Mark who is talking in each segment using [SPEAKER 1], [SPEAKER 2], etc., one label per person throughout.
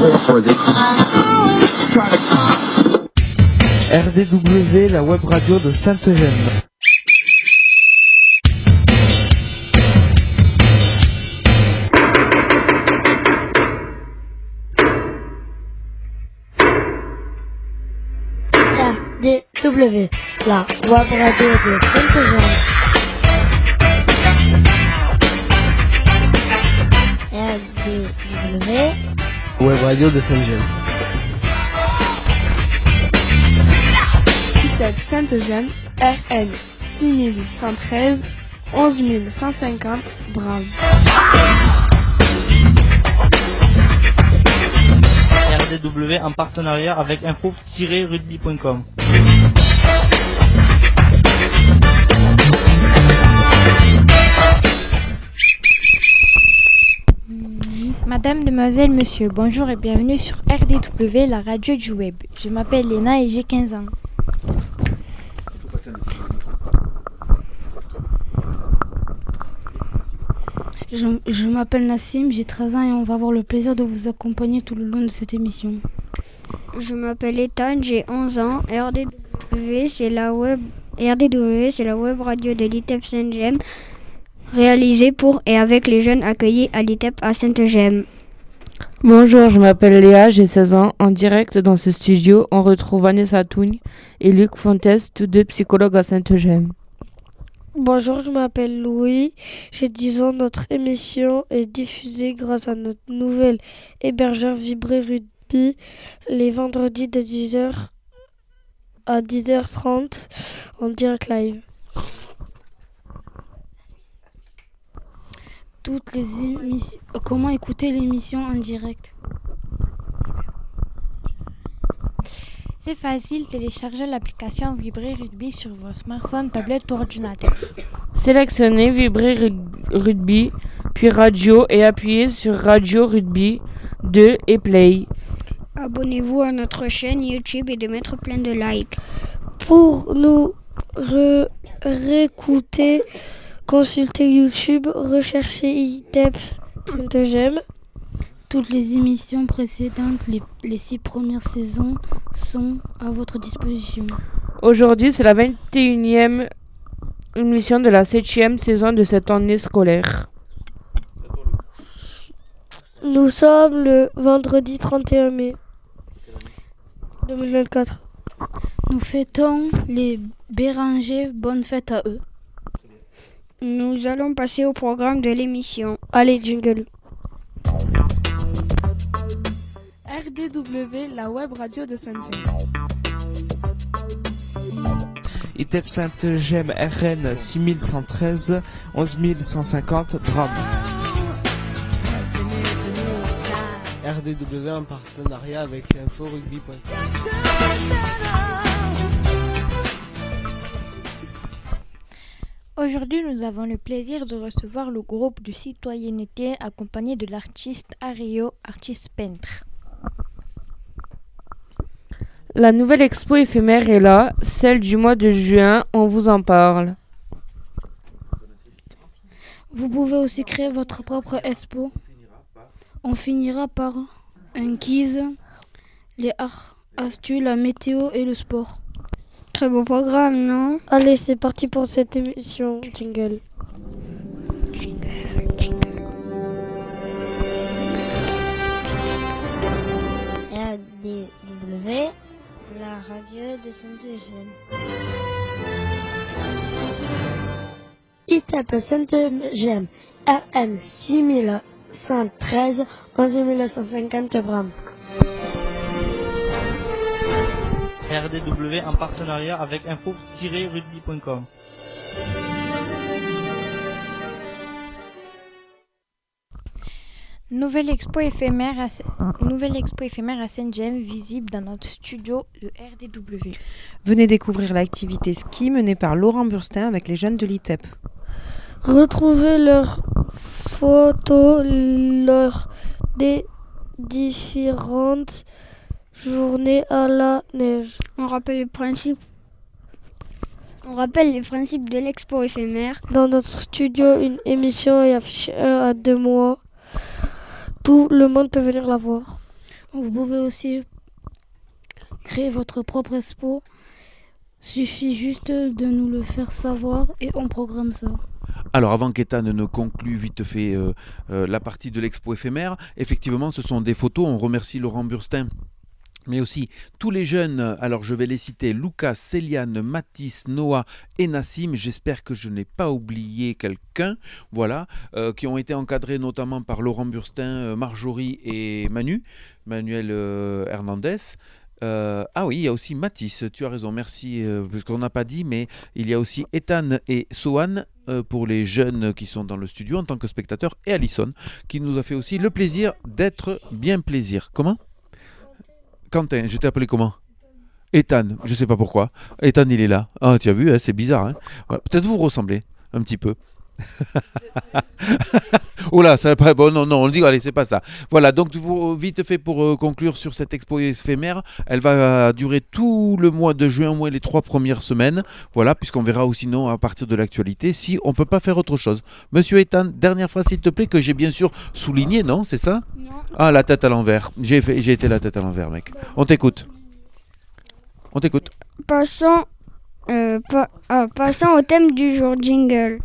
[SPEAKER 1] RDW, la web radio de Sainte-Gemme.
[SPEAKER 2] RDW, la web radio de Sainte-Gemme. RDW,
[SPEAKER 1] Web radio de Sainte-Gemme.
[SPEAKER 3] ITEP Sainte-Gemme, RN 6113 11150 Bram.
[SPEAKER 4] RDW en partenariat avec info-rugby.com.
[SPEAKER 5] Madame, demoiselle, monsieur, bonjour et bienvenue sur RDW, la radio du web. Je m'appelle Léna et j'ai 15 ans.
[SPEAKER 6] Je m'appelle Nassim, j'ai 13 ans et on va avoir le plaisir de vous accompagner tout le long de cette émission.
[SPEAKER 7] Je m'appelle Ethan, j'ai 11 ans. RDW, c'est la web radio de l'ITEP Sainte-Gemme, réalisée pour et avec les jeunes accueillis à l'ITEP à Sainte-Gemme.
[SPEAKER 8] Bonjour, je m'appelle Léa, j'ai 16 ans. En direct dans ce studio, on retrouve Vanessa Tougne et Luc Fontes, tous deux psychologues à Sainte-Gemme.
[SPEAKER 9] Bonjour, je m'appelle Louis, j'ai 10 ans. Notre émission est diffusée grâce à notre nouvel hébergeur Vibrer Rugby les vendredis de 10h à 10h30 en direct live.
[SPEAKER 6] Toutes les émissions. Comment écouter l'émission en direct?
[SPEAKER 5] C'est facile, téléchargez l'application Vibrer Rugby sur vos smartphones, tablettes ou ordinateurs.
[SPEAKER 8] Sélectionnez Vibrer Rugby, puis Radio et appuyez sur Radio Rugby 2 et Play.
[SPEAKER 7] Abonnez-vous à notre chaîne YouTube et de mettre plein de likes.
[SPEAKER 9] Pour nous réécouter, consultez YouTube, recherchez ITEP Sainte-Gemme.
[SPEAKER 6] Toutes les émissions précédentes, les 6 premières saisons, sont à votre disposition.
[SPEAKER 8] Aujourd'hui, c'est la 21e émission de la 7e saison de cette année scolaire.
[SPEAKER 9] Nous sommes le vendredi 31 mai 2024.
[SPEAKER 6] Nous fêtons les Bérangers, bonne fête à eux.
[SPEAKER 7] Nous allons passer au programme de l'émission.
[SPEAKER 9] Allez, jingle.
[SPEAKER 3] RDW, la web radio de Sainte-Gemme.
[SPEAKER 1] ITEP Sainte-Gemme, RN 6113 11150 Bram. RDW en partenariat avec info-rugby.com.
[SPEAKER 5] Aujourd'hui, nous avons le plaisir de recevoir le groupe de citoyenneté accompagné de l'artiste Ario, artiste peintre.
[SPEAKER 8] La nouvelle expo éphémère est là, celle du mois de juin, on vous en parle.
[SPEAKER 6] Vous pouvez aussi créer votre propre expo. On finira par un quiz, les arts, astuces, la météo et le sport.
[SPEAKER 7] Très beau programme, non?
[SPEAKER 9] Allez, c'est parti pour cette émission. Jingle.
[SPEAKER 2] RDW, la radio de Sainte-Gemme. ITEP Sainte-Gemme, RN 6113 11150 Bram.
[SPEAKER 4] RDW en partenariat avec info-rugby.com.
[SPEAKER 5] Nouvelle expo éphémère à Sainte-Gemme, visible dans notre studio, le RDW.
[SPEAKER 10] Venez découvrir l'activité ski menée par Laurent Burstin avec les jeunes de l'ITEP.
[SPEAKER 9] Retrouvez leurs photos lors des différentes journées à la neige.
[SPEAKER 7] On rappelle les principes de l'expo éphémère.
[SPEAKER 9] Dans notre studio, une émission est affichée 1 à 2 mois. Tout le monde peut venir la voir.
[SPEAKER 6] Vous pouvez aussi créer votre propre expo. Suffit juste de nous le faire savoir et on programme ça.
[SPEAKER 11] Alors avant qu'Ethan ne conclue vite fait la partie de l'expo éphémère, effectivement ce sont des photos, on remercie Laurent Burstin. Mais aussi tous les jeunes, alors je vais les citer, Lucas, Céliane, Mathis, Noah et Nassim, j'espère que je n'ai pas oublié quelqu'un, voilà, qui ont été encadrés notamment par Laurent Burstin, Marjorie et Manuel Hernandez. Ah oui, il y a aussi Mathis, tu as raison, merci, parce qu'on n'a pas dit, mais il y a aussi Ethan et Sohan pour les jeunes qui sont dans le studio en tant que spectateurs, et Alison, qui nous a fait aussi le plaisir d'être bien plaisir. Comment ? Quentin, je t'ai appelé comment ? Ethan, je ne sais pas pourquoi. Ethan, il est là. Ah, tu as vu, hein, c'est bizarre. Hein, voilà. Peut-être vous ressemblez un petit peu. Oh là, ça va pas. Bon, non, on le dit, allez, c'est pas ça. Voilà, donc vite fait pour conclure sur cette expo éphémère, elle va durer tout le mois de juin, au moins les 3 premières semaines. Voilà, puisqu'on verra ou sinon à partir de l'actualité si on peut pas faire autre chose. Monsieur Ethan, dernière phrase s'il te plaît, que j'ai bien sûr souligné, non ? C'est ça ?
[SPEAKER 7] Non.
[SPEAKER 11] Ah, la tête à l'envers. J'ai été la tête à l'envers, mec. On t'écoute.
[SPEAKER 7] Passons au thème du jour, jingle.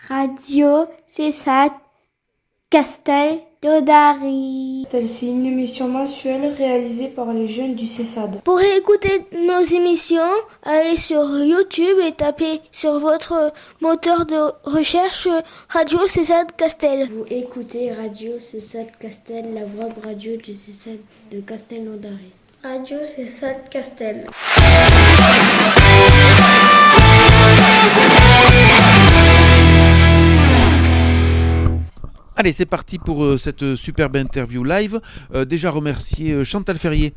[SPEAKER 2] Radio CESAD Castel d'Odari.
[SPEAKER 9] C'est une émission mensuelle réalisée par les jeunes du CESAD.
[SPEAKER 2] Pour écouter nos émissions, allez sur YouTube et tapez sur votre moteur de recherche Radio CESAD Castel. Vous écoutez Radio CESAD Castel, la web radio du CESAD de Castel-Naudary. Radio CESAD Castel.
[SPEAKER 11] Allez, c'est parti pour cette superbe interview live. Déjà remercier Chantal Ferrier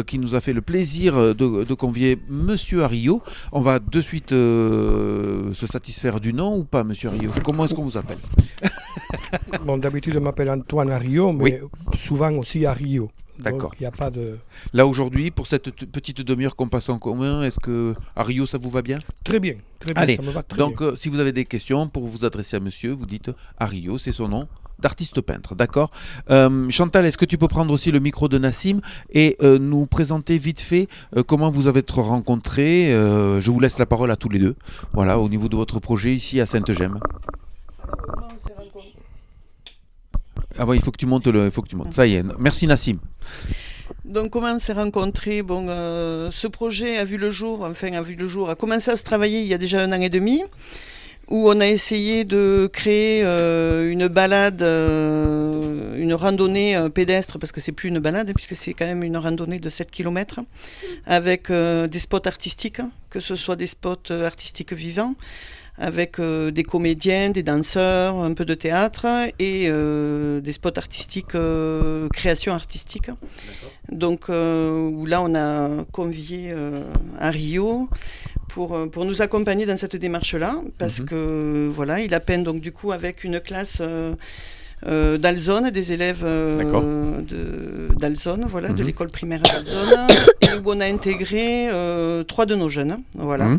[SPEAKER 11] qui nous a fait le plaisir de convier Monsieur Ario. On va de suite se satisfaire du nom ou pas, Monsieur Ario ? Comment est-ce qu'on vous appelle ?
[SPEAKER 12] Bon, d'habitude, je m'appelle Antoine Ario, mais souvent aussi Ario.
[SPEAKER 11] D'accord.
[SPEAKER 12] Il n'y a pas de...
[SPEAKER 11] Là, aujourd'hui, pour cette petite demi-heure qu'on passe en commun, est-ce que Ario, ça vous va bien ?
[SPEAKER 12] Très bien,
[SPEAKER 11] Allez,
[SPEAKER 12] ça me va très
[SPEAKER 11] donc,
[SPEAKER 12] bien.
[SPEAKER 11] si vous avez des questions pour vous adresser à monsieur, vous dites Ario, c'est son nom d'artiste peintre, d'accord ? Chantal, est-ce que tu peux prendre aussi le micro de Nassim et nous présenter vite fait comment vous avez été rencontrés ? Je vous laisse la parole à tous les deux, voilà, au niveau de votre projet ici à Sainte-Gemme. Ah ouais, il faut que tu montes. Ça y est, merci Nassim.
[SPEAKER 13] Donc comment on s'est rencontrés ? Bon, ce projet a commencé à se travailler il y a déjà 1 an et demi, où on a essayé de créer une balade, une randonnée pédestre, parce que c'est plus une balade, puisque c'est quand même une randonnée de 7 km, avec des spots artistiques, que ce soit des spots artistiques vivants, avec des comédiens, des danseurs, un peu de théâtre et des spots artistiques, création artistique. Donc où là on a convié Ario pour nous accompagner dans cette démarche-là, parce que voilà, il a peint donc du coup avec une classe d'Alzone, des élèves d'Alzone, voilà, de l'école primaire d'Alzone, et où on a intégré 3 de nos jeunes, voilà.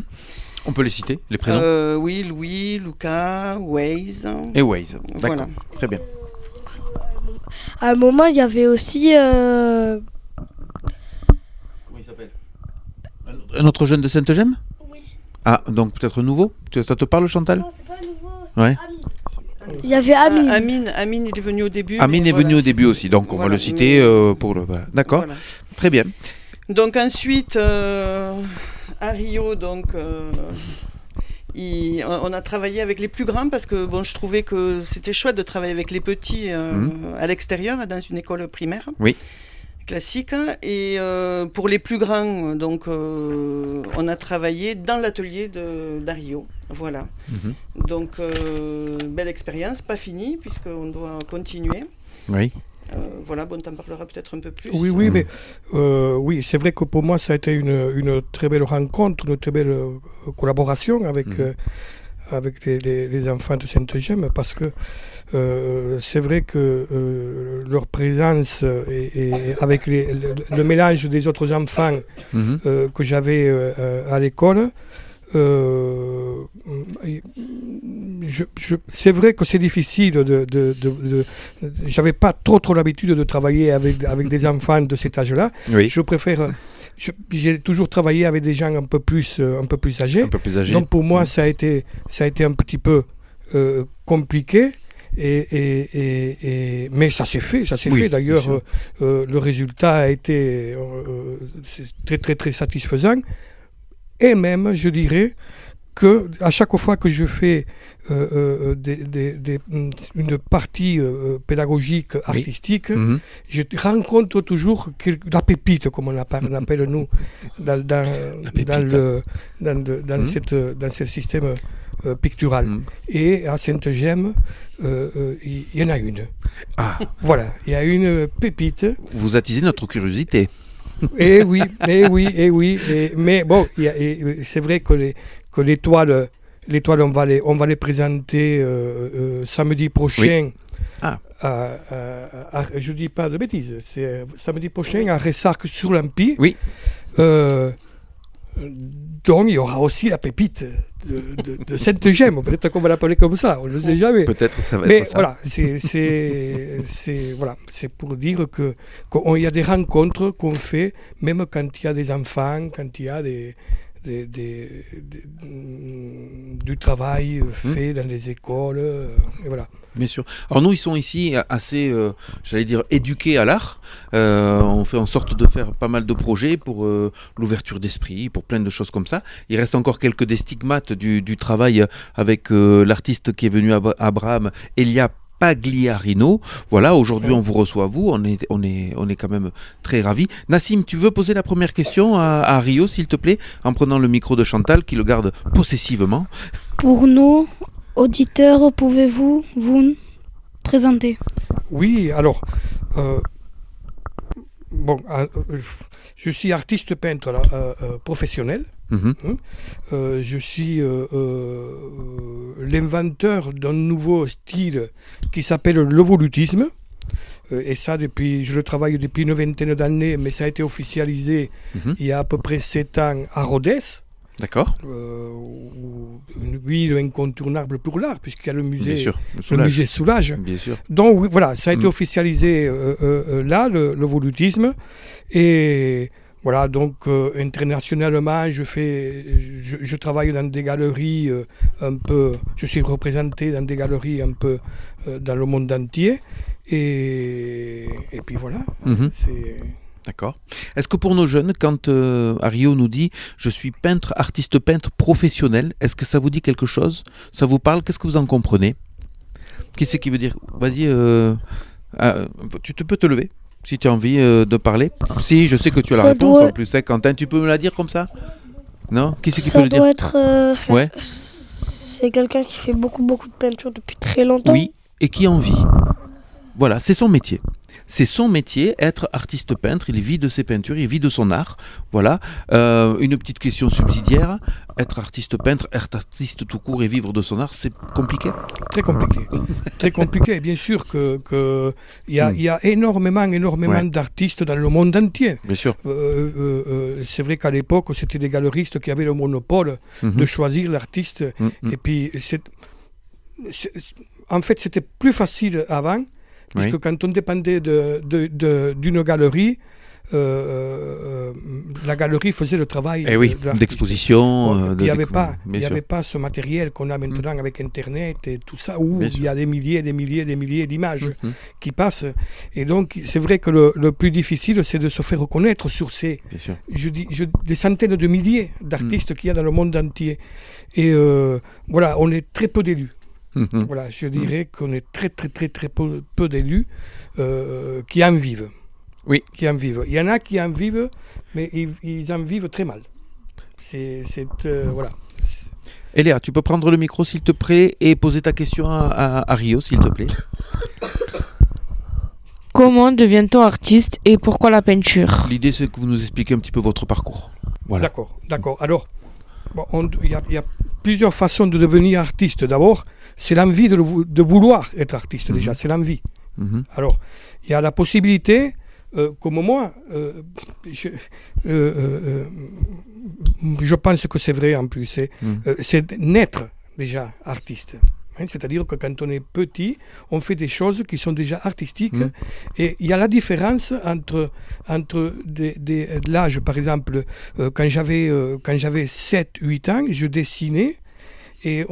[SPEAKER 11] On peut les citer, les prénoms ?
[SPEAKER 13] Oui, Louis, Lucas, Waze.
[SPEAKER 11] Et Waze, d'accord,
[SPEAKER 13] voilà.
[SPEAKER 11] Très bien.
[SPEAKER 9] À un moment, il y avait aussi...
[SPEAKER 11] Comment il s'appelle ? Un autre jeune de Sainte-Gemme ?
[SPEAKER 9] Oui.
[SPEAKER 11] Ah, donc peut-être nouveau ? Ça te parle, Chantal ?
[SPEAKER 9] Non, c'est pas nouveau,
[SPEAKER 11] c'est Amine.
[SPEAKER 9] Il y avait Amine.
[SPEAKER 13] Amine, il est venu au début.
[SPEAKER 11] Amine est venu au début aussi, donc on va le citer pour le... Voilà. D'accord, très bien.
[SPEAKER 13] Donc ensuite... À Rio, donc, on a travaillé avec les plus grands parce que bon, je trouvais que c'était chouette de travailler avec les petits à l'extérieur, dans une école primaire classique. Et pour les plus grands, donc, on a travaillé dans l'atelier d'Ario. Voilà. Donc, belle expérience, pas finie, puisqu'on doit continuer.
[SPEAKER 11] Oui.
[SPEAKER 13] Voilà, bon, t'en parleras peut-être un peu plus.
[SPEAKER 12] Oui, mais oui, c'est vrai que pour moi, ça a été une très belle rencontre, une très belle collaboration avec avec les enfants de Sainte-Gemme parce que c'est vrai que leur présence et avec le mélange des autres enfants que j'avais à l'école, c'est vrai que c'est difficile j'avais pas trop l'habitude de travailler avec des enfants de cet âge-là.
[SPEAKER 11] Oui.
[SPEAKER 12] Je préfère. J'ai toujours travaillé avec des gens un peu plus âgés. Donc pour moi, ça a été un petit peu compliqué. Mais ça s'est fait. D'ailleurs, le résultat a été très très très satisfaisant. Et même, je dirais que à chaque fois que je fais une partie pédagogique, artistique, je rencontre toujours la pépite, comme on appelle nous, dans ce système pictural. Et à Sainte-Gemme, il y en a une.
[SPEAKER 11] Ah.
[SPEAKER 12] Voilà, il y a une pépite.
[SPEAKER 11] Vous attisez notre curiosité.
[SPEAKER 12] Eh oui. Mais bon, c'est vrai que l'étoile, on va les présenter samedi prochain.
[SPEAKER 11] Oui. Ah.
[SPEAKER 12] Je dis pas de bêtises, c'est samedi prochain à Ressarques-sur-Lampie.
[SPEAKER 11] Oui.
[SPEAKER 12] Donc il y aura aussi la pépite de Sainte-Gemme, peut-être qu'on va l'appeler comme ça, on ne sait jamais.
[SPEAKER 11] Peut-être ça va
[SPEAKER 12] Mais
[SPEAKER 11] être ça.
[SPEAKER 12] voilà, c'est pour dire qu'il y a des rencontres qu'on fait, même quand il y a des enfants, quand il y a du travail fait dans les écoles, et voilà.
[SPEAKER 11] Bien sûr. Alors nous, ils sont ici assez, j'allais dire, éduqués à l'art. On fait en sorte de faire pas mal de projets pour l'ouverture d'esprit, pour plein de choses comme ça. Il reste encore des stigmates du travail avec l'artiste qui est venu à Abraham, Elia Pagliarino. Voilà, aujourd'hui on vous reçoit vous, on est quand même très ravis. Nassim, tu veux poser la première question à Rio, s'il te plaît, en prenant le micro de Chantal qui le garde possessivement.
[SPEAKER 6] Pour nous, auditeurs, pouvez-vous vous présenter?
[SPEAKER 12] Oui, alors, je suis artiste peintre professionnel. Je suis l'inventeur d'un nouveau style qui s'appelle l'evolutisme. Et ça, je le travaille depuis une vingtaine d'années, mais ça a été officialisé il y a à peu près 7 ans à Rodez.
[SPEAKER 11] D'accord.
[SPEAKER 12] Une ville incontournable pour l'art, puisqu'il y a le musée,
[SPEAKER 11] Bien sûr,
[SPEAKER 12] le musée Soulage.
[SPEAKER 11] Bien sûr.
[SPEAKER 12] Donc oui, voilà, ça a été officialisé là, le volutisme. Et voilà, donc internationalement, je travaille dans des galeries je suis représenté dans des galeries un peu dans le monde entier. Et puis voilà, c'est...
[SPEAKER 11] D'accord. Est-ce que pour nos jeunes, quand Ario nous dit « je suis artiste peintre professionnel », est-ce que ça vous dit quelque chose? Ça vous parle? Qu'est-ce que vous en comprenez? Qu'est-ce qui veut dire? Vas-y, tu peux te lever si tu as envie de parler. Si, je sais que tu as la réponse en plus. Hein, Quentin, tu peux me la dire comme ça? Non? Qui c'est qui peut le dire?
[SPEAKER 9] Ça doit être...
[SPEAKER 11] ouais.
[SPEAKER 9] C'est quelqu'un qui fait beaucoup de peinture depuis très longtemps.
[SPEAKER 11] Oui, et qui en vit. Voilà, c'est son métier. C'est son métier, être artiste peintre, il vit de ses peintures, il vit de son art. Voilà. Une petite question subsidiaire, être artiste peintre, être artiste tout court et vivre de son art, c'est compliqué?
[SPEAKER 12] Très compliqué. Très compliqué. Bien sûr qu'il y a énormément d'artistes dans le monde entier.
[SPEAKER 11] Bien sûr.
[SPEAKER 12] C'est vrai qu'à l'époque, c'était des galeristes qui avaient le monopole de choisir l'artiste. Et puis, en fait, c'était plus facile avant. Puisque quand on dépendait d'une galerie, la galerie faisait le travail
[SPEAKER 11] d'exposition.
[SPEAKER 12] Il n'y avait pas ce matériel qu'on a maintenant avec Internet et tout ça, où il y a des milliers d'images qui passent. Et donc, c'est vrai que le plus difficile, c'est de se faire reconnaître sur des centaines de milliers d'artistes qu'il y a dans le monde entier. Et voilà, on est très peu d'élus. Voilà, je dirais qu'on est très peu d'élus qui en vivent.
[SPEAKER 11] Oui.
[SPEAKER 12] Qui en vivent. Il y en a qui en vivent, mais ils en vivent très mal. Voilà.
[SPEAKER 11] Eléa, tu peux prendre le micro s'il te plaît et poser ta question à Rio s'il te plaît.
[SPEAKER 8] Comment devient-on artiste et pourquoi la peinture?
[SPEAKER 11] L'idée c'est que vous nous expliquez un petit peu votre parcours. Voilà.
[SPEAKER 12] D'accord. Alors, il y a plusieurs façons de devenir artiste. D'abord, c'est l'envie de vouloir être artiste déjà, c'est l'envie. Alors, il y a la possibilité, comme moi, je pense que c'est vrai en plus, c'est naître déjà artiste. C'est-à-dire que quand on est petit, on fait des choses qui sont déjà artistiques. Et il y a la différence entre l'âge, par exemple, quand j'avais 7-8 ans, je dessinais. Et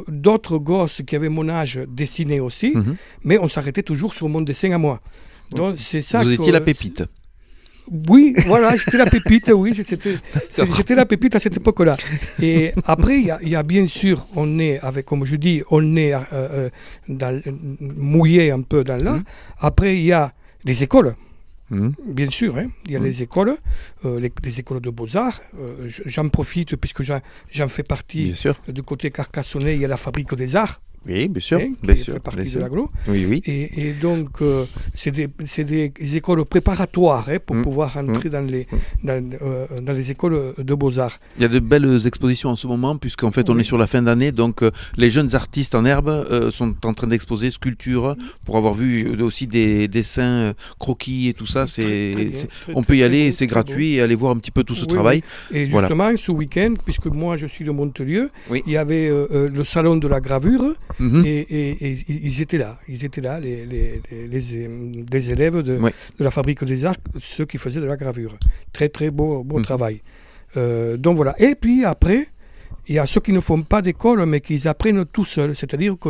[SPEAKER 12] d'autres gosses qui avaient mon âge dessinaient aussi, mais on s'arrêtait toujours sur mon dessin à moi. Donc, c'est ça.
[SPEAKER 11] Vous étiez la pépite.
[SPEAKER 12] Oui, voilà, j'étais la pépite, oui, j'étais la pépite à cette époque-là. Et après, il y a bien sûr, on est avec, comme je dis, on est mouillé un peu dans l'art. Après, il y a les écoles. Bien sûr, il y a les écoles, les écoles de beaux-arts. J'en profite puisque j'en fais partie. Du côté carcassonnais, il y a la fabrique des arts.
[SPEAKER 11] Oui, bien sûr.
[SPEAKER 12] Qui fait partie de l'agglo.
[SPEAKER 11] Oui.
[SPEAKER 12] Et donc, c'est des écoles préparatoires pour pouvoir entrer dans les écoles de beaux-arts.
[SPEAKER 11] Il y a de belles expositions en ce moment, puisqu'en fait, on est sur la fin d'année. Donc, les jeunes artistes en herbe sont en train d'exposer sculptures. Pour avoir vu aussi des dessins, croquis et tout ça, on peut y aller, c'est gratuit, et aller voir un petit peu tout ce travail.
[SPEAKER 12] Et justement, ce week-end, puisque moi, je suis de Montelieu, il y avait le salon de la gravure. Et ils étaient là, les élèves de la fabrique des arts, ceux qui faisaient de la gravure. Très très beau travail. Donc voilà. Et puis après, il y a ceux qui ne font pas d'école, mais qui apprennent tout seuls. C'est-à-dire que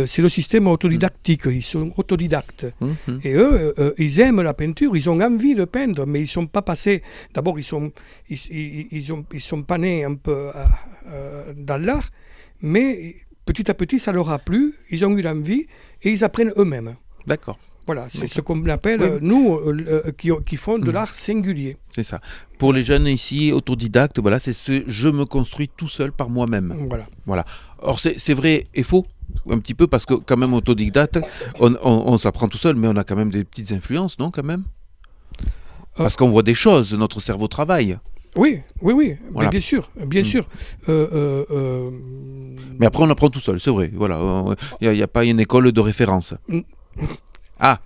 [SPEAKER 12] c'est le système autodidactique. Ils sont autodidactes. Et eux, ils aiment la peinture, ils ont envie de peindre, mais ils ne sont pas passés. D'abord, ils sont pas nés un peu dans l'art, mais petit à petit, ça leur a plu, ils ont eu l'envie et ils apprennent eux-mêmes.
[SPEAKER 11] D'accord.
[SPEAKER 12] Voilà, c'est ce qu'on appelle, nous, qui font de l'art singulier.
[SPEAKER 11] C'est ça. Pour les jeunes ici, autodidactes, voilà, c'est je me construis tout seul par moi-même. Voilà. Or, c'est vrai et faux, un petit peu, parce que quand même, autodidacte, on s'apprend tout seul, mais on a quand même des petites influences, non, quand même ? Parce qu'on voit des choses, notre cerveau travaille.
[SPEAKER 12] Oui,
[SPEAKER 11] voilà.
[SPEAKER 12] bien sûr.
[SPEAKER 11] Mais après, on apprend tout seul, c'est vrai. Voilà, il n'y a pas une école de référence. Ah,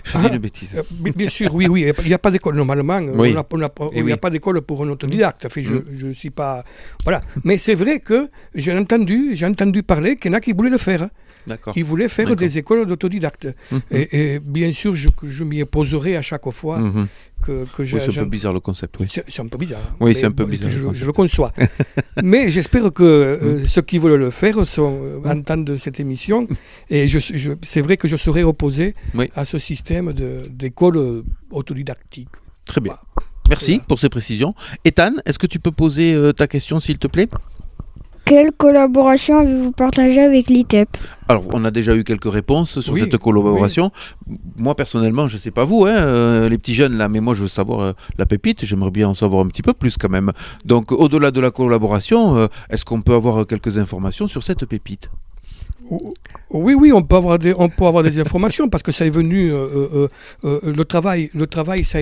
[SPEAKER 11] je dis une bêtise.
[SPEAKER 12] Bien sûr, oui, il n'y a pas d'école normalement. Il n'y a pas d'école pour un autodidacte. Je ne suis pas. Voilà. Mais c'est vrai que j'ai entendu parler qu'il y en a qui voulaient le faire.
[SPEAKER 11] D'accord.
[SPEAKER 12] Ils voulaient faire des écoles d'autodidactes. Et bien sûr, je m'y opposerai à chaque fois.
[SPEAKER 11] C'est un peu bizarre le concept, oui.
[SPEAKER 12] C'est un peu bizarre.
[SPEAKER 11] Oui, c'est un peu bizarre.
[SPEAKER 12] Je le conçois. Mais j'espère que ceux qui veulent le faire entendent cette émission. Et c'est vrai que je serai opposé à ce système d'école autodidactique.
[SPEAKER 11] Très bien. Merci pour ces précisions. Ethan, est-ce que tu peux poser ta question, s'il te plaît ?
[SPEAKER 7] Quelle collaboration avez-vous partagée avec l'ITEP ?
[SPEAKER 11] Alors, on a déjà eu quelques réponses sur cette collaboration. Moi, personnellement, je ne sais pas vous, les petits jeunes, là, mais moi, je veux savoir la pépite. J'aimerais bien en savoir un petit peu plus quand même. Donc, au-delà de la collaboration, est-ce qu'on peut avoir quelques informations sur cette pépite ?
[SPEAKER 12] Oui, on peut avoir des informations parce que ça est venu. Le travail, ça a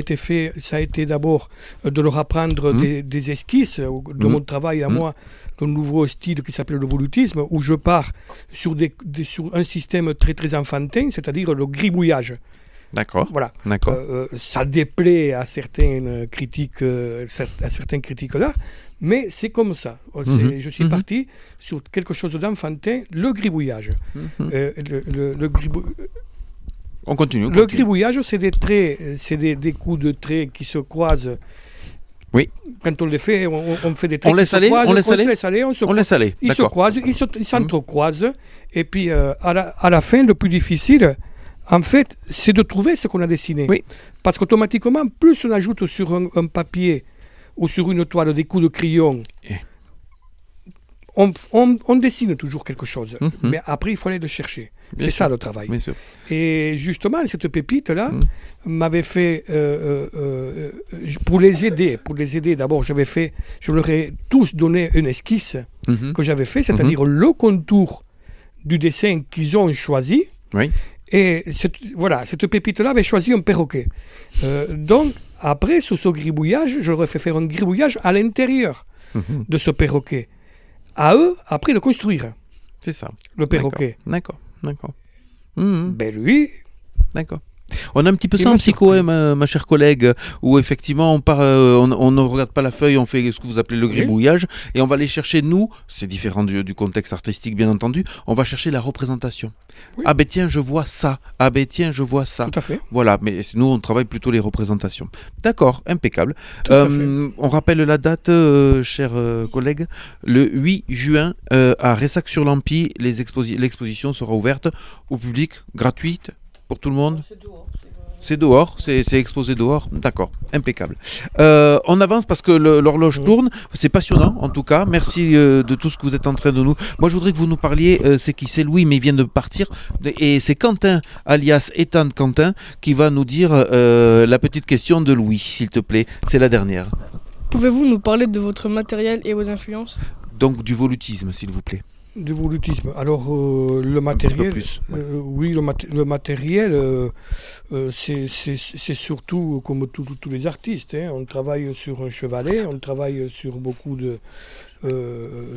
[SPEAKER 12] été d'abord de leur apprendre des esquisses de mon travail à moi, le nouveau style qui s'appelle le volutisme, où je pars sur un système très très enfantin, c'est-à-dire le gribouillage.
[SPEAKER 11] D'accord.
[SPEAKER 12] Voilà.
[SPEAKER 11] D'accord.
[SPEAKER 12] Ça déplaît à certaines critiques, d'art, mais c'est comme ça. Je suis parti sur quelque chose d'enfantin, le gribouillage.
[SPEAKER 11] On continue.
[SPEAKER 12] Le gribouillage, c'est des traits, c'est des coups de traits qui se croisent.
[SPEAKER 11] Oui.
[SPEAKER 12] Quand on les fait, on fait des traits.
[SPEAKER 11] On laisse aller.
[SPEAKER 12] Ils se croisent, ils s'entrecroisent, et puis à la fin, le plus difficile, en fait, c'est de trouver ce qu'on a dessiné.
[SPEAKER 11] Oui.
[SPEAKER 12] Parce qu'automatiquement, plus on ajoute sur un papier ou sur une toile des coups de crayon, on dessine toujours quelque chose. Mais après, il faut aller le chercher. C'est ça le travail.
[SPEAKER 11] Bien sûr.
[SPEAKER 12] Et justement, cette pépite-là m'avait fait, pour les aider, d'abord, je leur ai tous donné une esquisse que j'avais fait, c'est-à-dire le contour du dessin qu'ils ont choisi.
[SPEAKER 11] Oui.
[SPEAKER 12] Et cette pépite-là avait choisi un perroquet. Donc, après, sur ce gribouillage, je leur ai fait faire un gribouillage à l'intérieur de ce perroquet. à eux, après, de construire.
[SPEAKER 11] C'est ça.
[SPEAKER 12] Le perroquet.
[SPEAKER 11] D'accord.
[SPEAKER 12] Ben lui...
[SPEAKER 11] D'accord. On a un petit peu ça en psycho, hein, ma chère collègue, où effectivement on ne regarde pas la feuille, on fait ce que vous appelez le gribouillage, et on va aller chercher, nous, c'est différent du contexte artistique bien entendu, on va chercher la représentation. Oui. Ah ben tiens, je vois ça. Ah ben tiens, je vois ça.
[SPEAKER 12] Tout à fait.
[SPEAKER 11] Voilà, mais nous on travaille plutôt les représentations. D'accord, impeccable. On rappelle la date, chers collègues, le 8 juin à Ressac-sur-Lampie, l'exposition sera ouverte au public, gratuite. Pour tout le monde ? C'est dehors, c'est exposé dehors, d'accord, impeccable. On avance parce que l'horloge tourne, c'est passionnant en tout cas, merci de tout ce que vous êtes en train de nous... Moi je voudrais que vous nous parliez, c'est Louis, mais il vient de partir, et c'est Quentin, alias Ethan Quentin, qui va nous dire la petite question de Louis, s'il te plaît, c'est la dernière.
[SPEAKER 14] Pouvez-vous nous parler de votre matériel et vos influences ?
[SPEAKER 11] Donc du volutisme, s'il vous plaît.
[SPEAKER 12] Du volutisme. Alors, le matériel, oui, le matériel, c'est surtout comme tous les artistes. Hein. On travaille sur un chevalet, on travaille sur beaucoup de,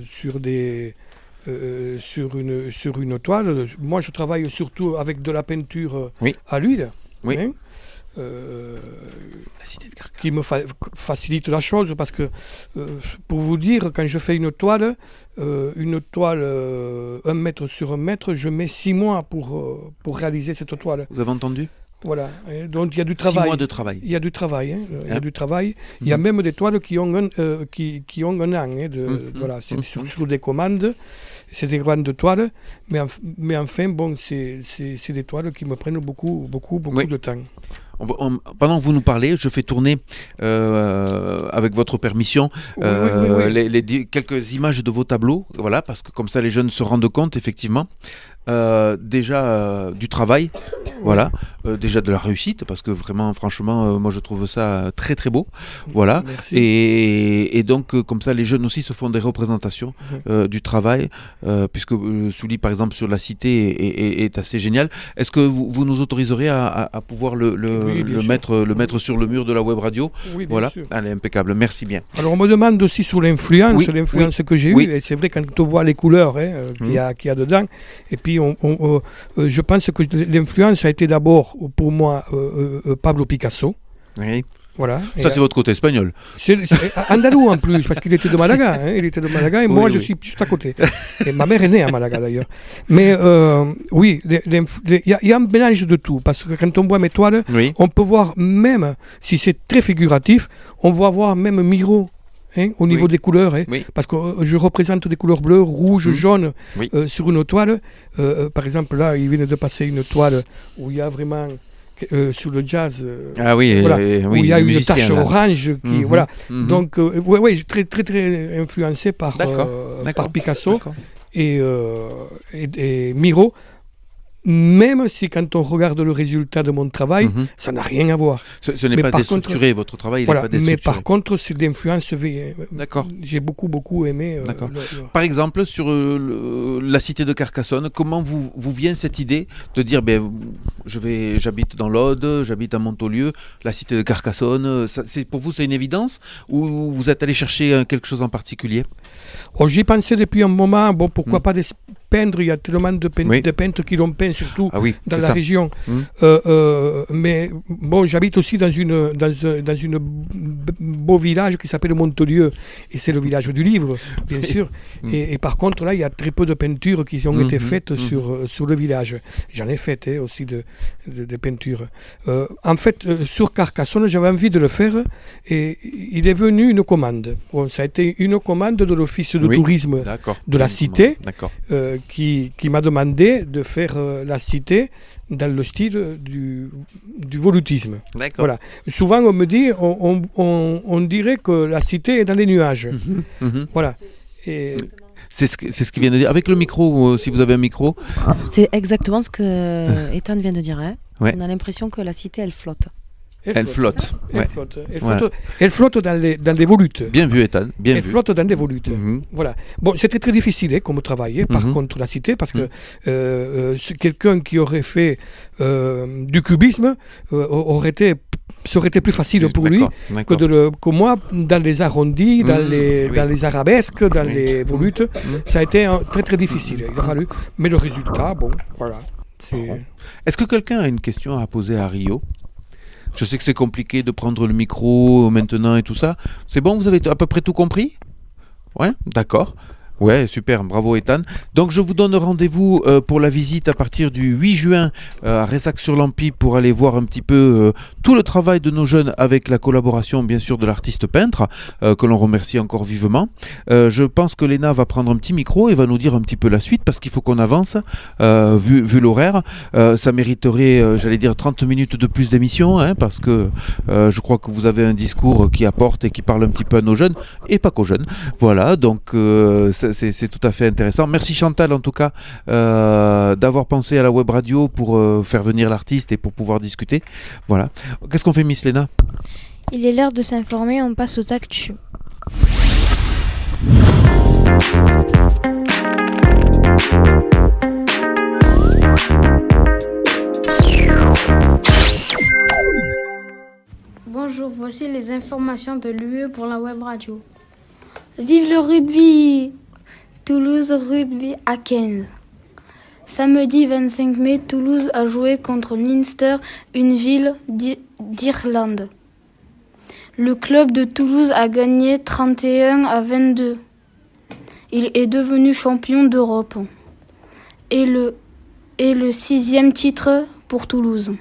[SPEAKER 12] sur une toile. Moi, je travaille surtout avec de la peinture à l'huile. Oui. Hein.
[SPEAKER 11] La cité de Carcassonne.
[SPEAKER 12] Qui me facilite la chose parce que, pour vous dire, quand je fais une toile 1 mètre sur 1 mètre, je mets 6 mois pour réaliser cette toile.
[SPEAKER 11] Vous avez entendu ?
[SPEAKER 12] Voilà, et donc il y a du travail.
[SPEAKER 11] 6 mois de travail.
[SPEAKER 12] Il y a du travail, il y a du travail. Il y a même des toiles qui ont un an. Voilà, c'est sur des commandes, c'est des grandes toiles, mais enfin, bon, c'est des toiles qui me prennent beaucoup de temps.
[SPEAKER 11] Pendant que vous nous parlez, je fais tourner, avec votre permission, quelques images de vos tableaux, voilà, parce que comme ça les jeunes se rendent compte, effectivement, déjà du travail, voilà, déjà de la réussite, parce que vraiment, franchement, moi je trouve ça très très beau, voilà, et donc comme ça les jeunes aussi se font des représentations du travail, puisque celui par exemple sur la cité est assez génial. Est-ce que vous nous autoriseriez à pouvoir le mettre sur le mur de la web radio?
[SPEAKER 12] Oui,
[SPEAKER 11] voilà,
[SPEAKER 12] sûr.
[SPEAKER 11] Allez, impeccable, merci bien.
[SPEAKER 12] Alors on me demande aussi sur l'influence, que j'ai eue, et c'est vrai quand on voit les couleurs qu'il y a dedans, et puis je pense que l'influence a été d'abord pour moi Pablo Picasso.
[SPEAKER 11] Oui.
[SPEAKER 12] Voilà.
[SPEAKER 11] Ça, c'est votre côté espagnol.
[SPEAKER 12] C'est andalou en plus, parce qu'il était de Malaga. Il était de Malaga et moi, je suis juste à côté. Et ma mère est née à Malaga d'ailleurs. Mais oui, il y a un mélange de tout. Parce que quand on voit mes toiles, on peut voir même, si c'est très figuratif, on va voir même Miro. Au niveau des couleurs, parce que je représente des couleurs bleues, rouges, jaunes sur une toile. Par exemple, là, il vient de passer une toile où il y a vraiment... sur le jazz, où il y a une tache orange qui, voilà. Donc, très très très influencé par Picasso et Miro. Même si quand on regarde le résultat de mon travail, ça n'a rien à voir.
[SPEAKER 11] Ce n'est pas déstructuré, votre travail, il n'est pas déstructuré.
[SPEAKER 12] Mais par contre, c'est d'influence.
[SPEAKER 11] D'accord.
[SPEAKER 12] J'ai beaucoup aimé.
[SPEAKER 11] Par exemple, sur la cité de Carcassonne, comment vous vient cette idée de dire, j'habite dans l'Aude, j'habite à Montaulieu, la cité de Carcassonne, pour vous c'est une évidence ou vous êtes allé chercher quelque chose en particulier?
[SPEAKER 12] J'y pensais depuis un moment, pourquoi pas peindre, il y a tellement de peintres qui l'ont peint, surtout dans la région. Mais bon, j'habite aussi dans une beau village qui s'appelle Montaulieu, et c'est le village du livre, bien sûr. Et par contre, là, il y a très peu de peintures qui ont été faites sur le village. J'en ai fait aussi de peintures. En fait, sur Carcassonne, j'avais envie de le faire, et il est venu une commande. Bon, ça a été une commande de l'office de tourisme de la cité, qui m'a demandé de faire la cité dans le style du volutisme. Voilà. Souvent on me dit, on dirait que la cité est dans les nuages. Voilà. Et...
[SPEAKER 11] C'est ce qu'il vient de dire. Avec le micro, si vous avez un micro.
[SPEAKER 15] C'est exactement ce que Ethan vient de dire. Hein. On a l'impression que la cité, elle flotte.
[SPEAKER 11] Elle flotte.
[SPEAKER 12] Elle flotte dans des volutes.
[SPEAKER 11] Bien vu, Ethan. Elle
[SPEAKER 12] flotte dans des volutes. Voilà. Bon, c'était très difficile comme travail, par contre, la cité, parce que quelqu'un qui aurait fait du cubisme aurait été ça aurait été plus facile pour lui que moi, dans les arrondis, dans les arabesques, dans les volutes. Ça a été très très difficile. Il a fallu. Mais le résultat, bon, voilà.
[SPEAKER 11] Est-ce que quelqu'un a une question à poser à Rio ? Je sais que c'est compliqué de prendre le micro maintenant et tout ça. C'est bon, vous avez à peu près tout compris ? Ouais, d'accord. Ouais, super, bravo Ethan. Donc je vous donne rendez-vous pour la visite à partir du 8 juin à Ressac-sur-Lampy pour aller voir un petit peu tout le travail de nos jeunes avec la collaboration bien sûr de l'artiste peintre que l'on remercie encore vivement. Je pense que Léna va prendre un petit micro et va nous dire un petit peu la suite parce qu'il faut qu'on avance vu l'horaire. Ça mériterait, j'allais dire 30 minutes de plus d'émission parce que je crois que vous avez un discours qui apporte et qui parle un petit peu à nos jeunes et pas qu'aux jeunes. Voilà, donc c'est tout à fait intéressant. Merci Chantal en tout cas d'avoir pensé à la web radio pour faire venir l'artiste et pour pouvoir discuter. Voilà. Qu'est-ce qu'on fait Miss Léna ?
[SPEAKER 5] Il est l'heure de s'informer, on passe aux actus.
[SPEAKER 6] Bonjour, voici les informations de l'UE pour la web radio. Vive le rugby ! Toulouse rugby à 15. Samedi 25 mai, Toulouse a joué contre Leinster, une ville d'Irlande. Le club de Toulouse a gagné 31-22. Il est devenu champion d'Europe. Et le 6e titre pour Toulouse.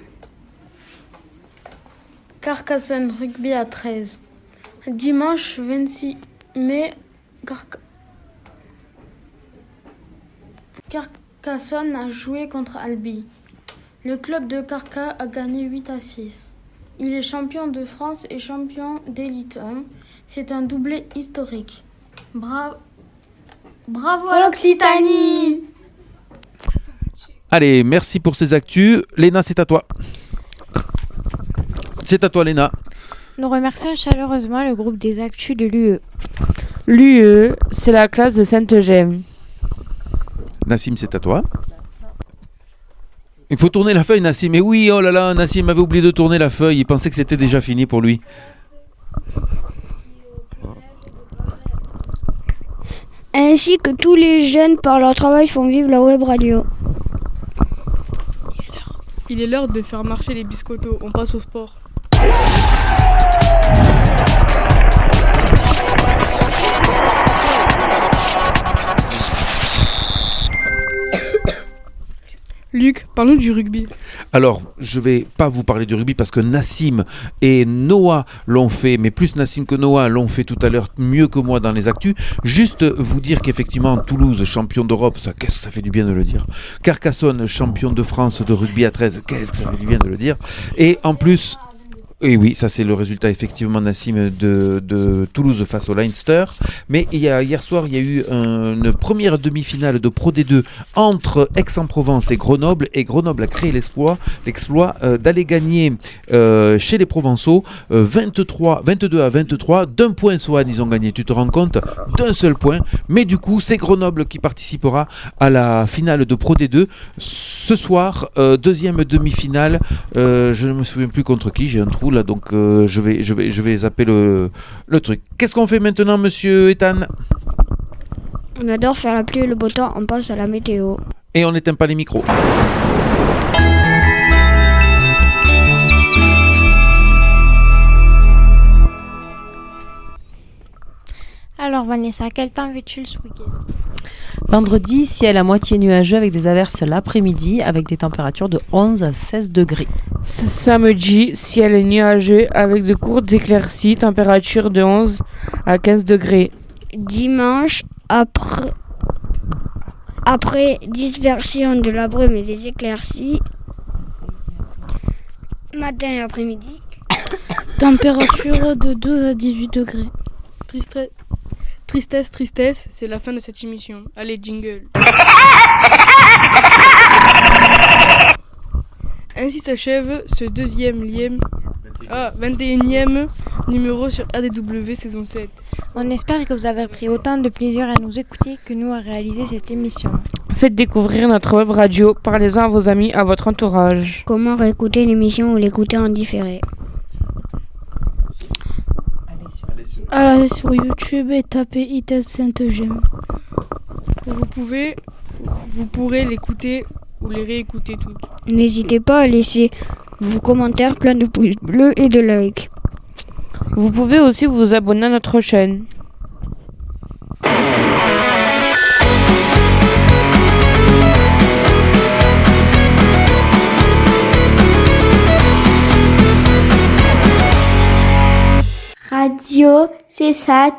[SPEAKER 6] Carcassonne rugby à 13. Dimanche 26 mai, Carcassonne a joué contre Albi. Le club de Carca a gagné 8-6. Il est champion de France et champion d'élite 1. C'est un doublé historique. Bravo à l'Occitanie!
[SPEAKER 11] Allez, merci pour ces actus. Léna, c'est à toi. C'est à toi, Léna.
[SPEAKER 5] Nous remercions chaleureusement le groupe des actus de l'UE.
[SPEAKER 8] L'UE, c'est la classe de Sainte-Eugène.
[SPEAKER 11] Nassim, c'est à toi. Il faut tourner la feuille, Nassim. Mais oui, oh là là, Nassim avait oublié de tourner la feuille. Il pensait que c'était déjà fini pour lui.
[SPEAKER 7] Ainsi que tous les jeunes par leur travail font vivre la web radio.
[SPEAKER 14] Il est l'heure de faire marcher les biscottos. On passe au sport. Luc, parle-nous du rugby.
[SPEAKER 11] Alors, je ne vais pas vous parler du rugby parce que Nassim et Noah l'ont fait, mais plus Nassim que Noah l'ont fait tout à l'heure mieux que moi dans les actus. Juste vous dire qu'effectivement, Toulouse, champion d'Europe, qu'est-ce que ça fait du bien de le dire. Carcassonne, champion de France de rugby à 13, qu'est-ce que ça fait du bien de le dire. Et en plus... Et oui, ça c'est le résultat effectivement Nassim de Toulouse face au Leinster. Mais hier soir, il y a eu une première demi-finale de Pro D2 entre Aix-en-Provence et Grenoble. Et Grenoble a créé l'exploit d'aller gagner chez les Provençaux 22-23. D'un point, Sohan, ils ont gagné, tu te rends compte, d'un seul point. Mais du coup, c'est Grenoble qui participera à la finale de Pro D2 ce soir, deuxième demi-finale. Je ne me souviens plus contre qui, j'ai un trou là, donc je vais zapper le truc. Qu'est-ce qu'on fait maintenant, monsieur Ethan ?
[SPEAKER 7] On adore faire la pluie et le beau temps, on passe à la météo.
[SPEAKER 11] Et on n'éteint pas les micros.
[SPEAKER 5] Alors Vanessa, quel temps veux-tu ce week-end ?
[SPEAKER 15] Vendredi, ciel à moitié nuageux avec des averses l'après-midi avec des températures de 11 à 16 degrés.
[SPEAKER 8] Samedi, ciel nuageux avec de courtes éclaircies, température de 11 à 15 degrés.
[SPEAKER 7] Dimanche, après dispersion de la brume et des éclaircies, matin et après-midi,
[SPEAKER 6] température de 12 à 18 degrés.
[SPEAKER 14] Tristesse, c'est la fin de cette émission. Allez, jingle. Ainsi s'achève ce 21e numéro sur RDW saison 7.
[SPEAKER 5] On espère que vous avez pris autant de plaisir à nous écouter que nous à réaliser cette émission.
[SPEAKER 8] Faites découvrir notre web radio, parlez-en à vos amis, à votre entourage.
[SPEAKER 7] Comment réécouter l'émission ou l'écouter en différé ?
[SPEAKER 9] Allez sur YouTube et tapez ITEP Saint-Eugène.
[SPEAKER 3] Vous pourrez l'écouter ou les réécouter toutes.
[SPEAKER 7] N'hésitez pas à laisser vos commentaires plein de pouces bleus et de likes.
[SPEAKER 8] Vous pouvez aussi vous abonner à notre chaîne.
[SPEAKER 2] Radio CESAD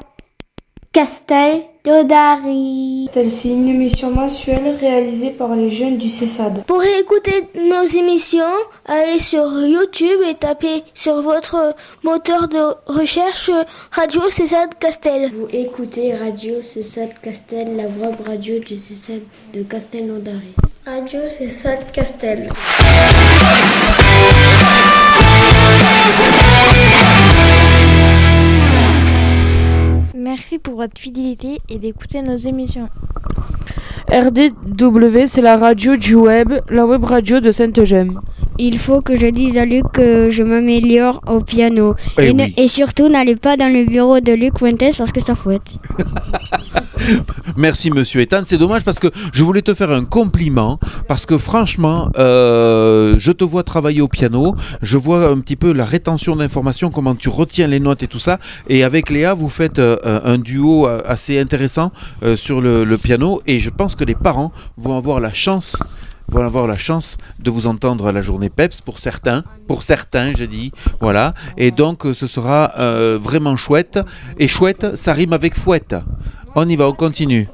[SPEAKER 2] Castel d'Odari.
[SPEAKER 9] C'est une émission mensuelle réalisée par les jeunes du CESAD.
[SPEAKER 2] Pour écouter nos émissions, allez sur YouTube et tapez sur votre moteur de recherche Radio CESAD Castel.
[SPEAKER 16] Vous écoutez Radio CESAD Castel, la web radio du CESAD de Castel-Naudary.
[SPEAKER 2] Radio CESAD Castel.
[SPEAKER 5] Merci pour votre fidélité et d'écouter nos émissions.
[SPEAKER 8] RDW, c'est la radio du web, la web radio de Saint-Eugène.
[SPEAKER 7] Il faut que je dise à Luc que je m'améliore au piano. Et surtout, n'allez pas dans le bureau de Luc Fuentes parce que ça fouette.
[SPEAKER 11] Merci monsieur Ethan, c'est dommage parce que je voulais te faire un compliment parce que franchement je te vois travailler au piano, je vois un petit peu la rétention d'informations, comment tu retiens les notes et tout ça, et avec Léa vous faites un duo assez intéressant sur le piano, et je pense que les parents vont avoir la chance de vous entendre à la journée PEPS pour certains je dis, voilà, et donc ce sera vraiment chouette, et chouette ça rime avec fouette. On y va, on continue.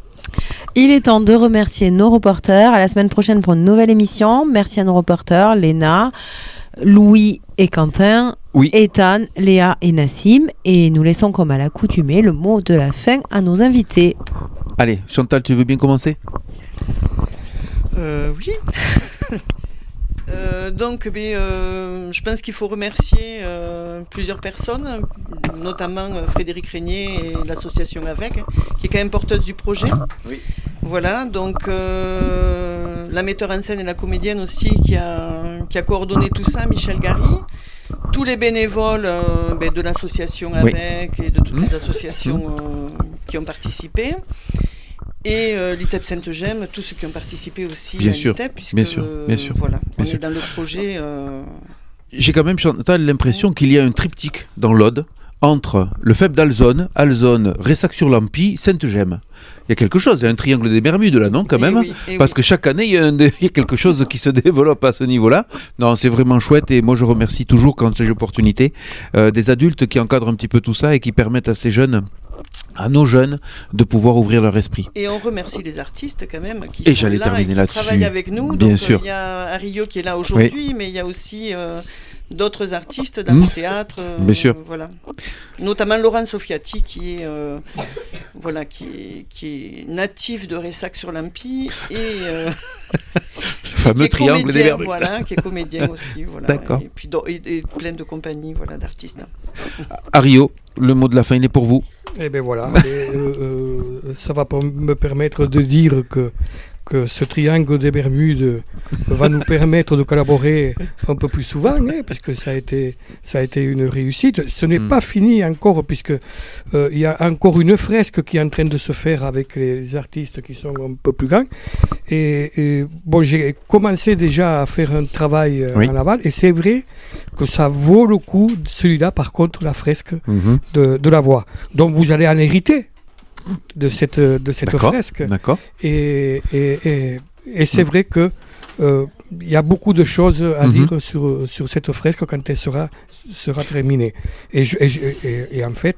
[SPEAKER 15] Il est temps de remercier nos reporters. À la semaine prochaine pour une nouvelle émission. Merci à nos reporters, Léna, Louis et Quentin, Ethan, Léa et Nassim. Et nous laissons comme à l'accoutumée le mot de la fin à nos invités.
[SPEAKER 11] Allez, Chantal, tu veux bien commencer ?
[SPEAKER 13] Oui. Je pense qu'il faut remercier plusieurs personnes, notamment Frédéric Régnier et l'association AVEC, qui est quand même porteuse du projet. Oui. Voilà, donc la metteur en scène et la comédienne aussi qui a coordonné tout ça, Michel Gary. Tous les bénévoles de l'association AVEC et de toutes les associations qui ont participé. Et l'ITEP Saint-Eugène, tous ceux qui ont participé aussi à l'ITEP, puisque voilà, on est dans le projet.
[SPEAKER 11] J'ai quand même, Chantal, l'impression qu'il y a un triptyque dans l'Aude entre le FEP d'Alzone, Ressac-sur-Lampy, Saint-Eugène. Il y a quelque chose, il y a un triangle des Bermudes là, non, quand même, parce que chaque année, il y a quelque chose qui se développe à ce niveau-là. Non, c'est vraiment chouette, et moi je remercie toujours, quand j'ai l'opportunité, des adultes qui encadrent un petit peu tout ça et qui permettent à ces jeunes, à nos jeunes, de pouvoir ouvrir leur esprit.
[SPEAKER 13] Et on remercie les artistes quand même qui
[SPEAKER 11] sont là et qui
[SPEAKER 13] travaillent avec nous.
[SPEAKER 11] Bien
[SPEAKER 13] donc
[SPEAKER 11] sûr.
[SPEAKER 13] Il y a Ario qui est là aujourd'hui, mais il y a aussi d'autres artistes dans le théâtre.
[SPEAKER 11] Bien sûr.
[SPEAKER 13] Voilà. Notamment Laurent Sofiati qui est natif de Ressac-sur-Lampy et
[SPEAKER 11] le fameux triangle des Bermudes.
[SPEAKER 13] Voilà, qui est comédien aussi. Voilà.
[SPEAKER 11] D'accord.
[SPEAKER 13] Et puis et plein de compagnies, voilà, d'artistes.
[SPEAKER 11] Ario, le mot de la fin, il est pour vous.
[SPEAKER 12] Eh bien voilà, ça va me permettre de dire que ce triangle des Bermudes va nous permettre de collaborer un peu plus souvent, parce que ça a été une réussite. Ce n'est pas fini encore, puisque il y a encore une fresque qui est en train de se faire avec les artistes qui sont un peu plus grands. Et bon, j'ai commencé déjà à faire un travail en aval, et c'est vrai que ça vaut le coup, celui-là par contre, la fresque, de la voir. Donc vous allez en hériter de cette fresque.
[SPEAKER 11] D'accord.
[SPEAKER 12] Et c'est vrai que il y a beaucoup de choses à dire sur cette fresque quand elle sera terminée. Et en fait,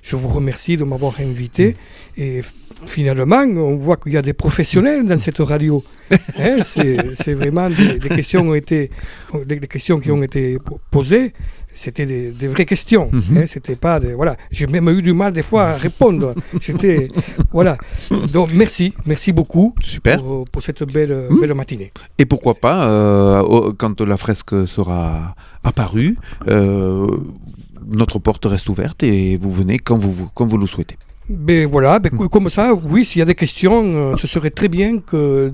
[SPEAKER 12] je vous remercie de m'avoir invité. Et finalement, on voit qu'il y a des professionnels dans cette radio. C'est vraiment des questions qui ont été posées. C'était des vraies questions. C'était pas voilà. J'ai même eu du mal des fois à répondre. Voilà. Donc merci beaucoup.
[SPEAKER 11] Super.
[SPEAKER 12] Pour cette belle matinée.
[SPEAKER 11] Et pourquoi pas, quand la fresque sera apparue, notre porte reste ouverte et vous venez quand vous le souhaitez.
[SPEAKER 12] Comme ça, oui, s'il y a des questions, ce serait très bien que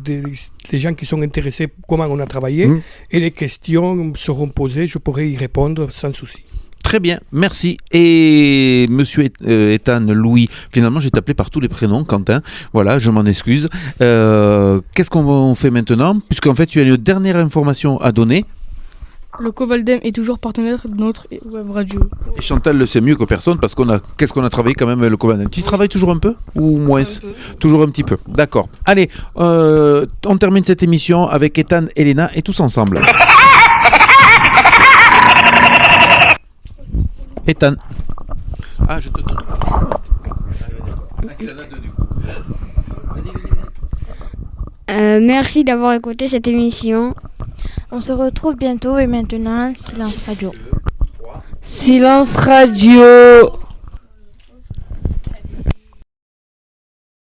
[SPEAKER 12] les gens qui sont intéressés, comment on a travaillé, et les questions seront posées, je pourrai y répondre sans souci.
[SPEAKER 11] Très bien, merci. Et monsieur Ethan, Louis, finalement j'ai appelé par tous les prénoms, Quentin, voilà, je m'en excuse. Qu'est-ce qu'on fait maintenant? Puisqu'en fait tu as une dernière information à donner.
[SPEAKER 14] Le Covaldem est toujours partenaire de notre web radio.
[SPEAKER 11] Et Chantal le sait mieux que personne parce qu'on a travaillé quand même avec le Covaldem. Tu travailles toujours un peu ou moins? Toujours un petit peu, d'accord. Allez, on termine cette émission avec Ethan, Elena et tous ensemble. Ethan. Ah, je te donne.
[SPEAKER 7] Merci d'avoir écouté cette émission.
[SPEAKER 5] On se retrouve bientôt et maintenant, silence radio.
[SPEAKER 8] Silence radio.